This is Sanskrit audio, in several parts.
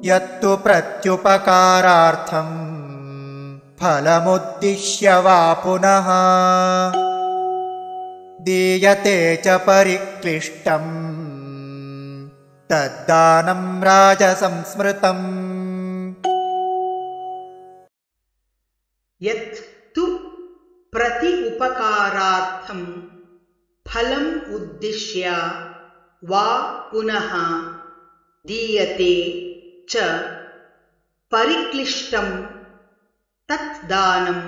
यत्तु प्रत्युपकारार्थं फलमुद्दिश्य वा पुनः दीयते च परिक्लिष्टं तद्दानं राजसंस्मृतम्। यत्तु प्रति उपकारार्थं फलम् उद्दिश्य वा पुनः दीयते च परिक्लिष्टं तत् दानं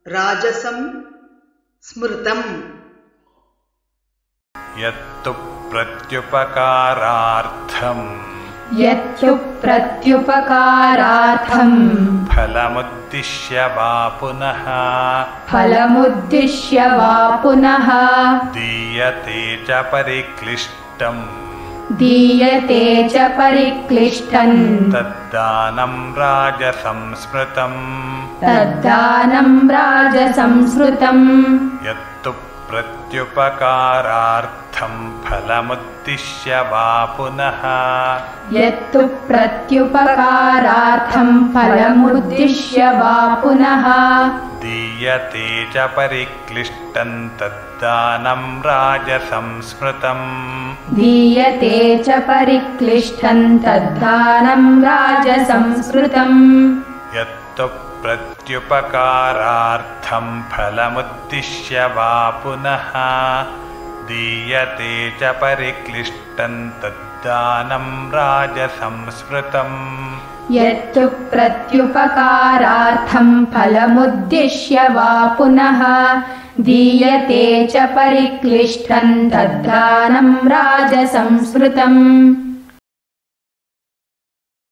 राजसं स्मृतम्। यत्तु प्रत्युपकारार्थं फलमुद्दिश्य वा पुनः दीयते च परिक्लिष्टं तद्दानं राजसंस्मृतम्। यत्तु प्रत्युपकारार्थं फलमुद्दिश्य वा पुनः दीयते च परिक्लिष्टं तद्दानं राजसंस्मृतम्। यत्तु प्रत्युपकारार्थं फलमुद्दिश्य वा पुनः दीयते च परिक्लिष्टं तद्दानं राजसंस्मृतम्। यत्तु प्रत्युपकारार्थं फलमुद्दिश्य वा पुनः दीयते च परिक्लिष्टं तद्दानं राजसंस्मृतम्।